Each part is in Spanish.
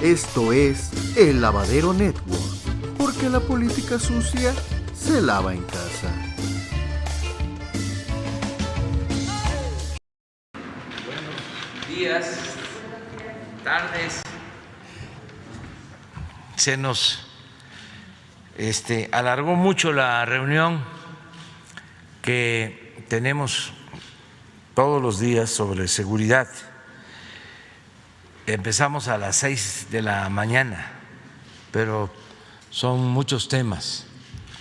Esto es El Lavadero Network, porque la política sucia se lava en casa. Buenos días, tardes. Se nos alargó mucho la reunión que tenemos todos los días sobre seguridad. Empezamos a las 6 de la mañana, pero son muchos temas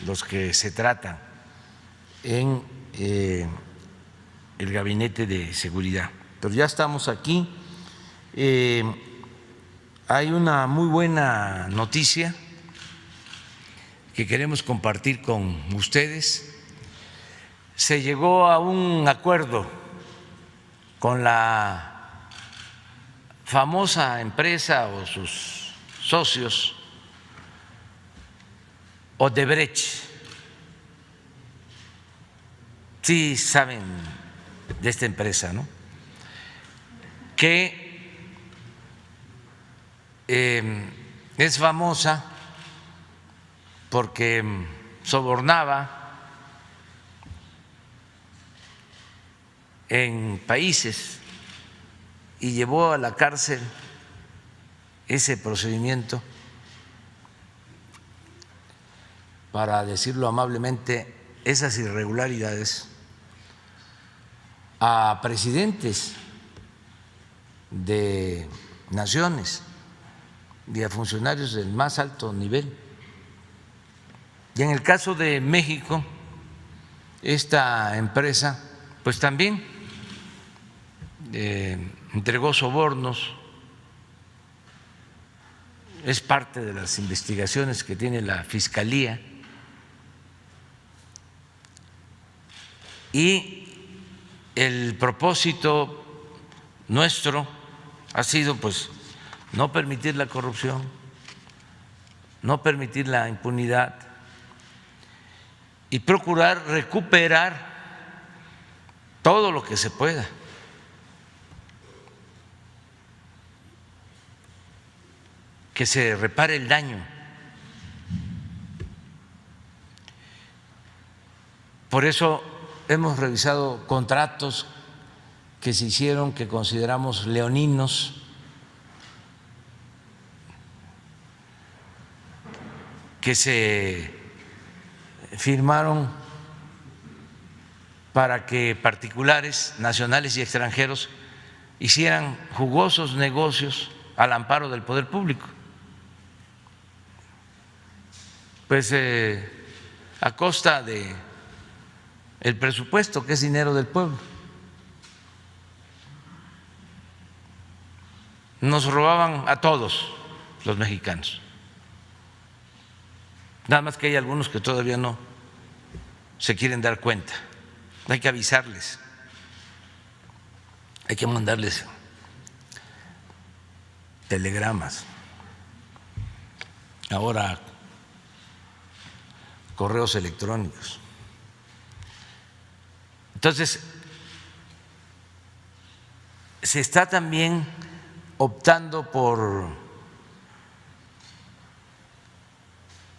los que se tratan en el Gabinete de Seguridad. Pero ya estamos aquí. Hay una muy buena noticia que queremos compartir con ustedes. Se llegó a un acuerdo con la famosa empresa o sus socios Odebrecht. Sí saben de esta empresa, ¿no? Que es famosa porque sobornaba en países y llevó a la cárcel ese procedimiento, para decirlo amablemente, esas irregularidades a presidentes de naciones y a funcionarios del más alto nivel. Y en el caso de México, esta empresa pues también entregó sobornos. Es parte de las investigaciones que tiene la Fiscalía, y el propósito nuestro ha sido pues no permitir la corrupción, no permitir la impunidad y procurar recuperar todo lo que se pueda. Que se repare el daño. Por eso hemos revisado contratos que se hicieron, que consideramos leoninos, que se firmaron para que particulares, nacionales y extranjeros hicieran jugosos negocios al amparo del poder público. Pues a costa de el presupuesto, que es dinero del pueblo. Nos robaban a todos los mexicanos. Nada más que hay algunos que todavía no se quieren dar cuenta. Hay que avisarles, hay que mandarles telegramas, ahora correos electrónicos. Entonces, se está también optando por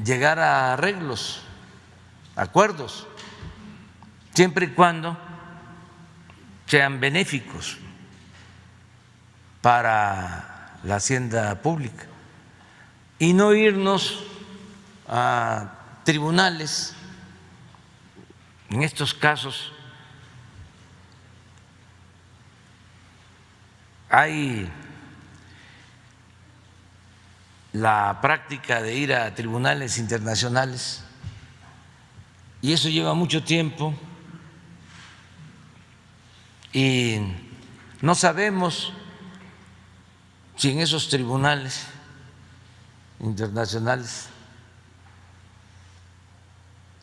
llegar a arreglos, acuerdos, siempre y cuando sean benéficos para la hacienda pública y no irnos a tribunales. En estos casos hay la práctica de ir a tribunales internacionales y eso lleva mucho tiempo y no sabemos si en esos tribunales internacionales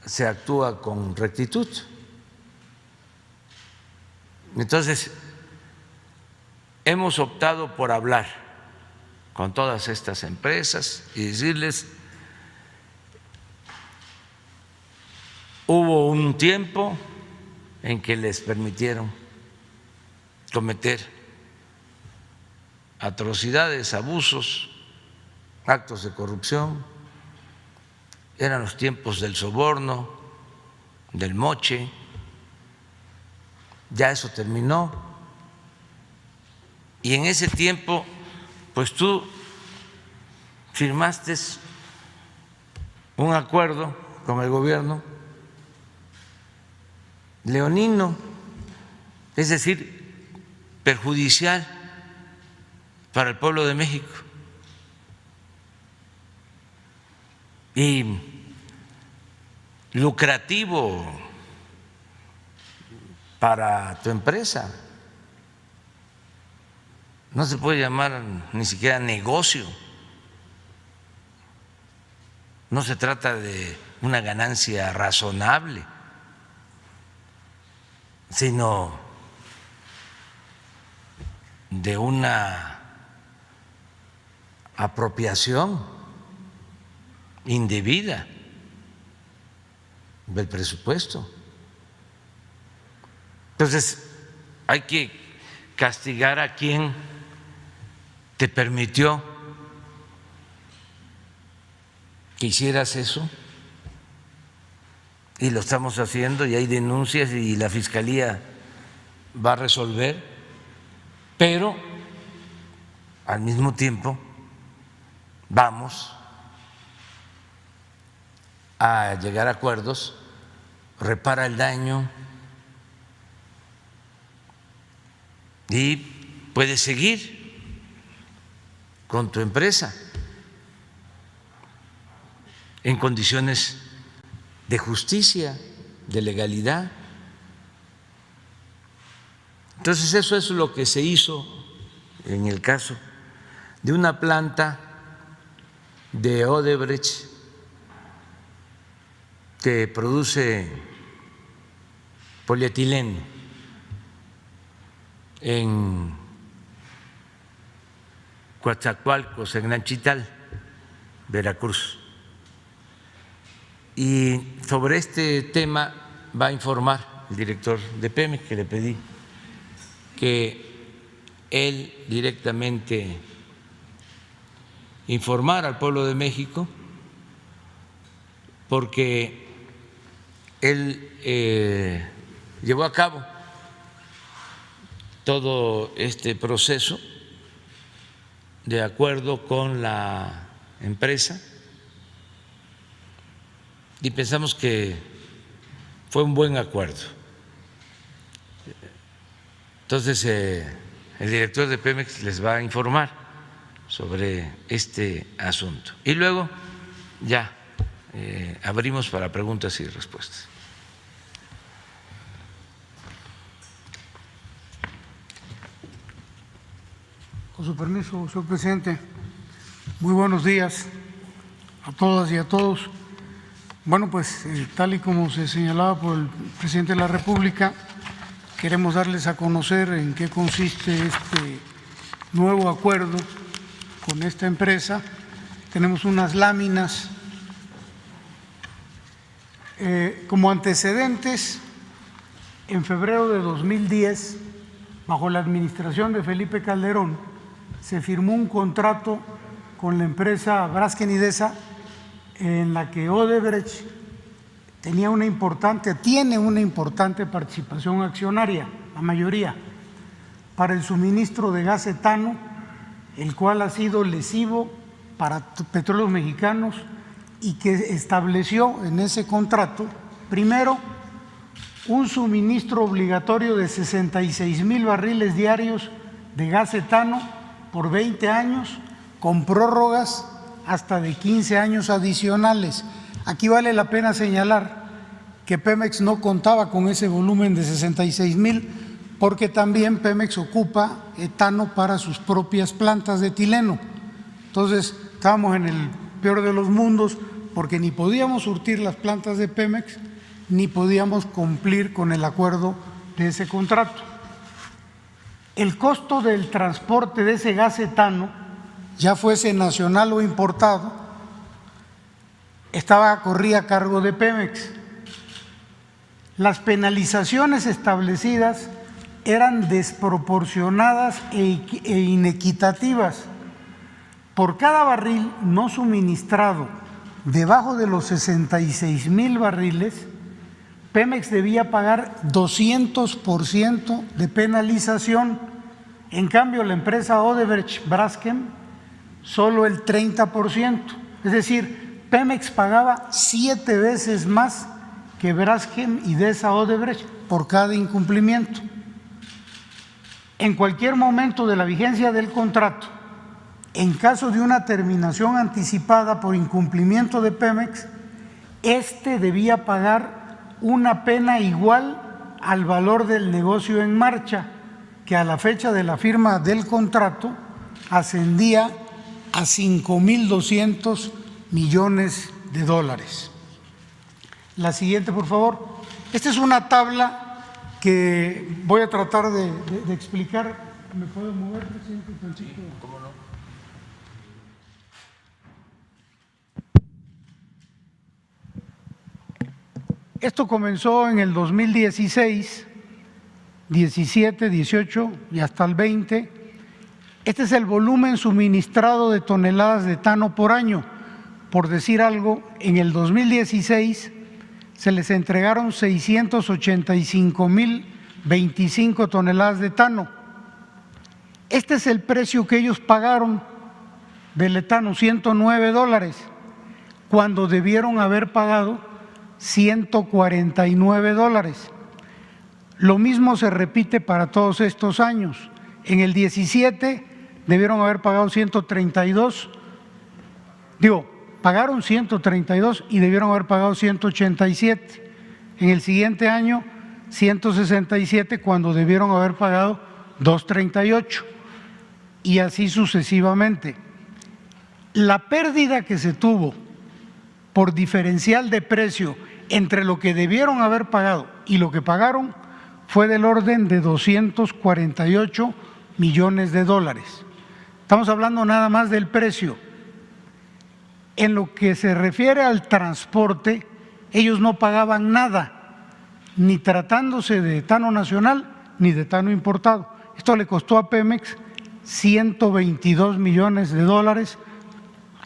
se actúa con rectitud. Entonces, hemos optado por hablar con todas estas empresas y decirles: hubo un tiempo en que les permitieron cometer atrocidades, abusos actos de corrupción, eran los tiempos del soborno, del moche, ya eso terminó. Y en ese tiempo, pues tú firmaste un acuerdo con el gobierno leonino, es decir, perjudicial para el pueblo de México. Y lucrativo para tu empresa. No se puede llamar ni siquiera negocio. No se trata de una ganancia razonable, sino de una apropiación indebida del presupuesto. Entonces, hay que castigar a quien te permitió que hicieras eso, y lo estamos haciendo, y hay denuncias y la Fiscalía va a resolver, pero al mismo tiempo vamos a llegar a acuerdos, repara el daño y puedes seguir con tu empresa en condiciones de justicia, de legalidad. Entonces eso es lo que se hizo en el caso de una planta de Odebrecht que produce polietileno en Coatzacoalcos, en Nanchital, Veracruz. Y sobre este tema va a informar el director de Pemex, que le pedí que él directamente informara al pueblo de México, porque él llevó a cabo todo este proceso de acuerdo con la empresa y pensamos que fue un buen acuerdo. Entonces, el director de Pemex les va a informar sobre este asunto. Y luego ya abrimos para preguntas y respuestas. Con su permiso, señor presidente, muy buenos días a todas y a todos. Bueno, pues tal y como se señalaba por el presidente de la República, queremos darles a conocer en qué consiste este nuevo acuerdo con esta empresa. Tenemos unas láminas. Como antecedentes, en febrero de 2010, bajo la administración de Felipe Calderón, se firmó un contrato con la empresa Braskem Idesa, en la que Odebrecht tiene una importante participación accionaria, la mayoría, para el suministro de gas etano, el cual ha sido lesivo para Petróleos Mexicanos y que estableció en ese contrato, primero, un suministro obligatorio de 66,000 barriles diarios de gas etano por 20 años, con prórrogas hasta de 15 años adicionales. Aquí vale la pena señalar que Pemex no contaba con ese volumen de 66,000 porque también Pemex ocupa etano para sus propias plantas de etileno. Entonces estábamos en el peor de los mundos porque ni podíamos surtir las plantas de Pemex ni podíamos cumplir con el acuerdo de ese contrato. El costo del transporte de ese gas etano, ya fuese nacional o importado, corría a cargo de Pemex. Las penalizaciones establecidas eran desproporcionadas e inequitativas, por cada barril no suministrado debajo de los 66,000 barriles, Pemex debía pagar 200% de penalización. En cambio, la empresa Odebrecht Braskem solo el 30%. Es decir, Pemex pagaba 7 veces más que Braskem y Desa Odebrecht por cada incumplimiento. En cualquier momento de la vigencia del contrato, en caso de una terminación anticipada por incumplimiento de Pemex, debía pagar una pena igual al valor del negocio en marcha, que a la fecha de la firma del contrato ascendía a 5.200 millones de dólares. La siguiente, por favor. Esta es una tabla que voy a tratar de explicar. ¿Me puedo mover, presidente? ¿Cómo no? Esto comenzó en el 2016, 17, 18 y hasta el 20. Este es el volumen suministrado de toneladas de etano por año. Por decir algo, en el 2016 se les entregaron 685.025 toneladas de etano. Este es el precio que ellos pagaron del etano, $109, cuando debieron haber pagado $149. Lo mismo se repite para todos estos años. En el 17 debieron haber pagado 132, pagaron 132 y debieron haber pagado 187. En el siguiente año 167 cuando debieron haber pagado 238 y así sucesivamente. La pérdida que se tuvo por diferencial de precio entre lo que debieron haber pagado y lo que pagaron fue del orden de 248 millones de dólares. Estamos hablando nada más del precio. En lo que se refiere al transporte, ellos no pagaban nada, ni tratándose de etano nacional ni de etano importado. Esto le costó a Pemex 122 millones de dólares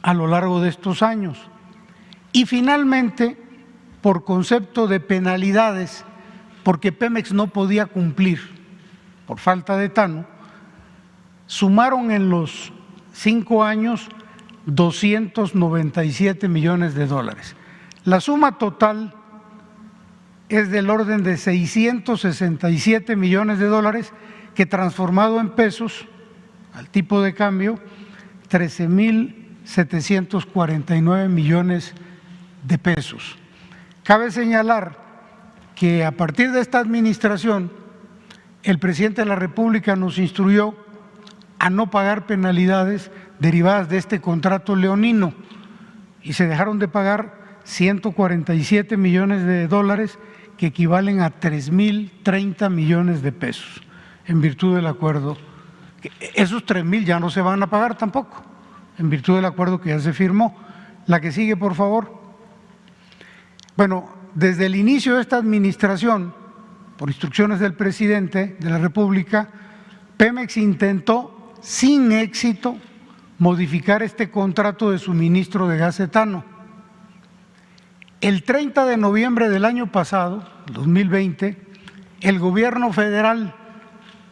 a lo largo de estos años. Y finalmente, por concepto de penalidades, porque Pemex no podía cumplir por falta de etano, sumaron en los 5 años 297 millones de dólares. La suma total es del orden de 667 millones de dólares, que transformado en pesos, al tipo de cambio, 13.749 millones de pesos. Cabe señalar que a partir de esta administración, el presidente de la República nos instruyó a no pagar penalidades derivadas de este contrato leonino y se dejaron de pagar 147 millones de dólares, que equivalen a 3.030 millones de pesos, en virtud del acuerdo. Esos 3.000 ya no se van a pagar tampoco, en virtud del acuerdo que ya se firmó. La que sigue, por favor. Bueno, desde el inicio de esta administración, por instrucciones del presidente de la República, Pemex intentó sin éxito modificar este contrato de suministro de gas etano. El 30 de noviembre del año pasado, 2020, el gobierno federal,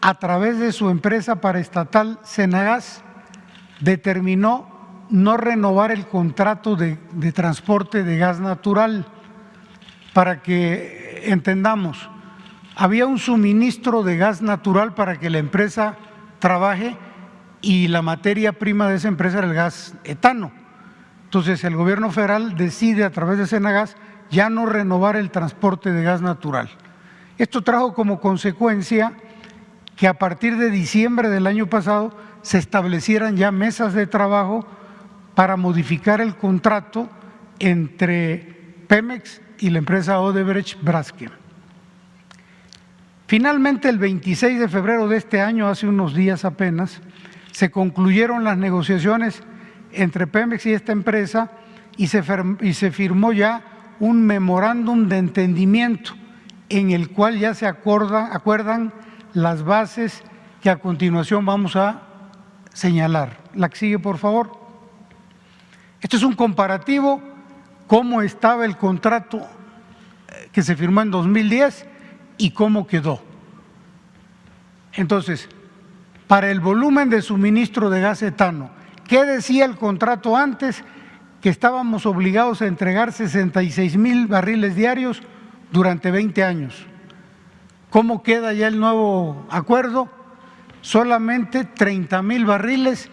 a través de su empresa paraestatal Senagas, determinó no renovar el contrato de transporte de gas natural. Para que entendamos, había un suministro de gas natural para que la empresa trabaje y la materia prima de esa empresa era el gas etano. Entonces el gobierno federal decide a través de Senagas ya no renovar el transporte de gas natural. Esto trajo como consecuencia que a partir de diciembre del año pasado se establecieran ya mesas de trabajo para modificar el contrato entre Pemex y la empresa Odebrecht Braskem. Finalmente, el 26 de febrero de este año, hace unos días apenas, se concluyeron las negociaciones entre Pemex y esta empresa y se firmó ya un memorándum de entendimiento en el cual ya se acuerdan las bases que a continuación vamos a señalar. La que sigue, por favor. Este es un comparativo cómo estaba el contrato que se firmó en 2010 y cómo quedó. Entonces, para el volumen de suministro de gas etano, ¿qué decía el contrato antes? Que estábamos obligados a entregar 66,000 barriles diarios durante 20 años. ¿Cómo queda ya el nuevo acuerdo? Solamente 30,000 barriles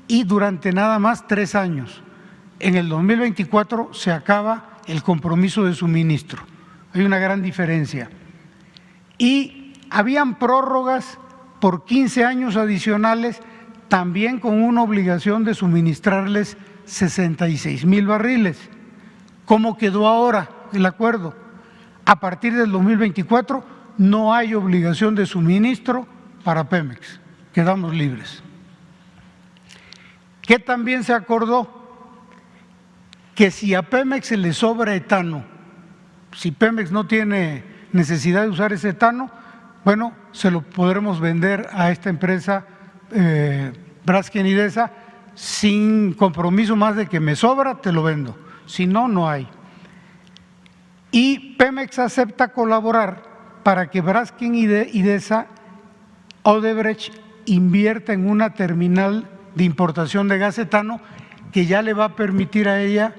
y durante nada más 3 años. En el 2024 se acaba el compromiso de suministro. Hay una gran diferencia. Y habían prórrogas por 15 años adicionales, también con una obligación de suministrarles 66,000 barriles. ¿Cómo quedó ahora el acuerdo? A partir del 2024 no hay obligación de suministro para Pemex, quedamos libres. ¿Qué también se acordó? Que si a Pemex se le sobra etano, si Pemex no tiene necesidad de usar ese etano, bueno, se lo podremos vender a esta empresa Braskem Idesa sin compromiso más de que me sobra, te lo vendo. Si no, no hay. Y Pemex acepta colaborar para que Braskem Idesa, Odebrecht, invierta en una terminal de importación de gas etano que ya le va a permitir a ella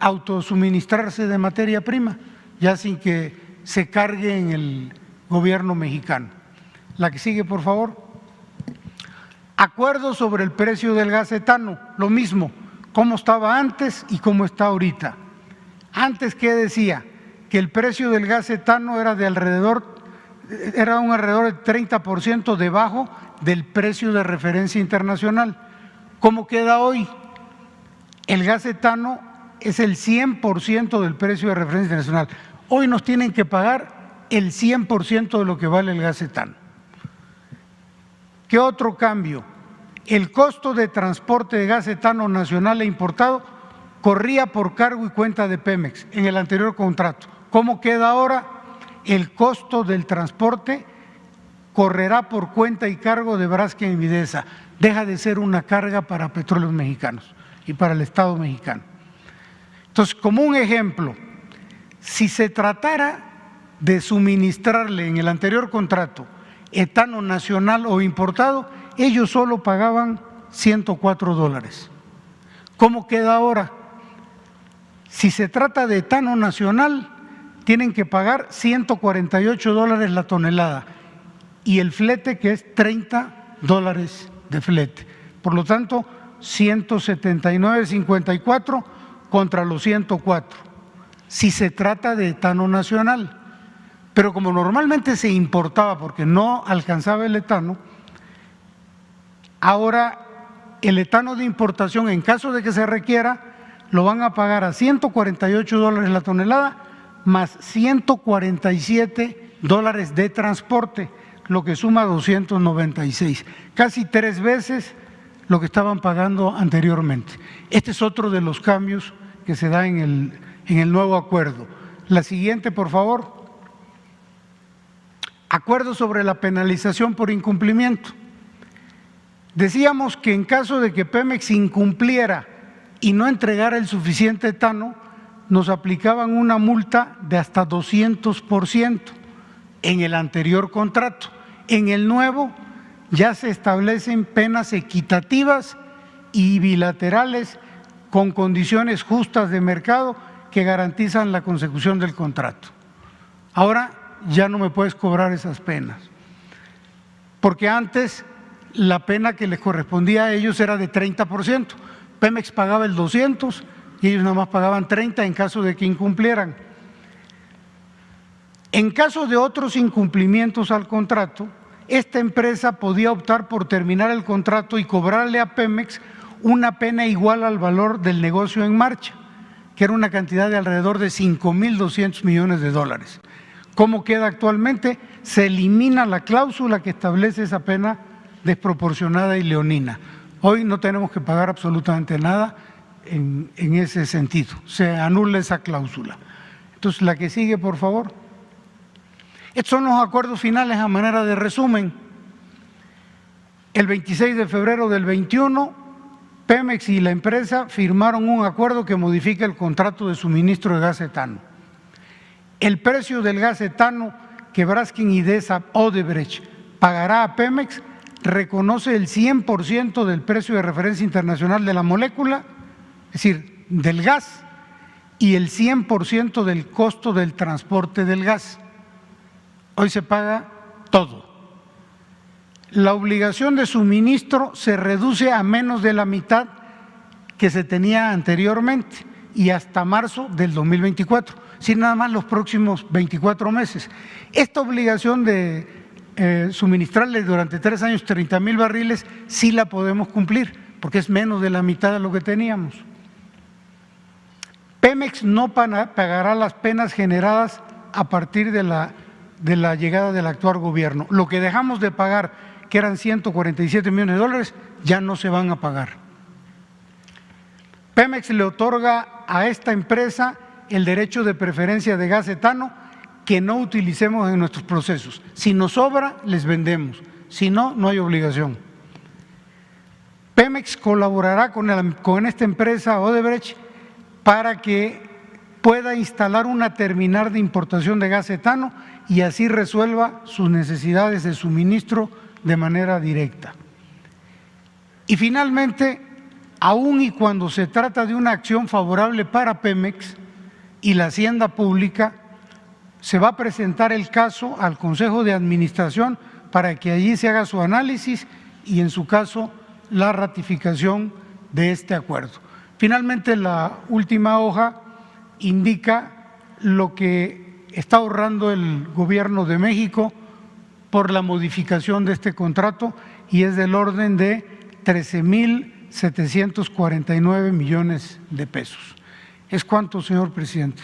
autosuministrarse de materia prima, ya sin que se cargue en el gobierno mexicano. La que sigue, por favor. Acuerdo sobre el precio del gas etano, lo mismo, cómo estaba antes y cómo está ahorita. Antes, ¿qué decía? Que el precio del gas etano era un alrededor del 30% debajo del precio de referencia internacional. ¿Cómo queda hoy? El gas etano es el 100% del precio de referencia internacional. Hoy nos tienen que pagar el 100% de lo que vale el gas etano. ¿Qué otro cambio? El costo de transporte de gas etano nacional e importado corría por cargo y cuenta de Pemex en el anterior contrato. ¿Cómo queda ahora? El costo del transporte correrá por cuenta y cargo de Braskem Idesa. Deja de ser una carga para Petróleos Mexicanos y para el Estado mexicano. Entonces, como un ejemplo, si se tratara de suministrarle en el anterior contrato etano nacional o importado, ellos solo pagaban $104. ¿Cómo queda ahora? Si se trata de etano nacional, tienen que pagar $148 la tonelada y el flete, que es $30 de flete. Por lo tanto, 179.54 contra los 104, si se trata de etano nacional. Pero como normalmente se importaba porque no alcanzaba el etano, ahora el etano de importación, en caso de que se requiera, lo van a pagar a $148 la tonelada más $147 de transporte, lo que suma 296, casi 3 veces lo que estaban pagando anteriormente. Este es otro de los cambios que se da en el nuevo acuerdo. La siguiente, por favor. Acuerdo sobre la penalización por incumplimiento. Decíamos que en caso de que Pemex incumpliera y no entregara el suficiente etano, nos aplicaban una multa de hasta 200% en el anterior contrato. En el nuevo ya se establecen penas equitativas y bilaterales con condiciones justas de mercado que garantizan la consecución del contrato. Ahora ya no me puedes cobrar esas penas, porque antes la pena que les correspondía a ellos era de 30%. Pemex pagaba el 200 y ellos nada más pagaban 30 en caso de que incumplieran. En caso de otros incumplimientos al contrato, esta empresa podía optar por terminar el contrato y cobrarle a Pemex una pena igual al valor del negocio en marcha, que era una cantidad de alrededor de 5,200 millones de dólares. ¿Cómo queda actualmente? Se elimina la cláusula que establece esa pena desproporcionada y leonina. Hoy no tenemos que pagar absolutamente nada en ese sentido, se anula esa cláusula. Entonces, la que sigue, por favor. Estos son los acuerdos finales a manera de resumen. El 26 de febrero del 21 Pemex y la empresa firmaron un acuerdo que modifica el contrato de suministro de gas etano. El precio del gas etano que Braskem Idesa Odebrecht pagará a Pemex reconoce el 100% del precio de referencia internacional de la molécula, es decir, del gas, y el 100% del costo del transporte del gas. Hoy se paga todo. La obligación de suministro se reduce a menos de la mitad que se tenía anteriormente y hasta marzo del 2024, sin nada más los próximos 24 meses. Esta obligación de suministrarle durante 3 años 30,000 barriles sí la podemos cumplir, porque es menos de la mitad de lo que teníamos. Pemex no pagará las penas generadas a partir de la llegada del actual gobierno. Lo que dejamos de pagar, que eran 147 millones de dólares, ya no se van a pagar. Pemex le otorga a esta empresa el derecho de preferencia de gas etano que no utilicemos en nuestros procesos. Si nos sobra, les vendemos. Si no, no hay obligación. Pemex colaborará con esta empresa Odebrecht para que pueda instalar una terminal de importación de gas etano y así resuelva sus necesidades de suministro de manera directa. Y finalmente, aun y cuando se trata de una acción favorable para Pemex y la hacienda pública, se va a presentar el caso al Consejo de Administración para que allí se haga su análisis y, en su caso, la ratificación de este acuerdo. Finalmente, la última hoja indica lo que está ahorrando el Gobierno de México por la modificación de este contrato y es del orden de 13,749 millones de pesos. ¿Es cuánto, señor presidente?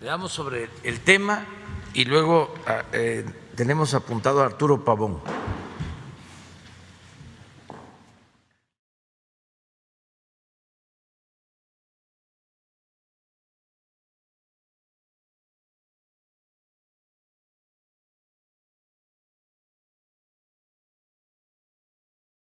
Veamos sobre el tema y luego tenemos apuntado a Arturo Pavón.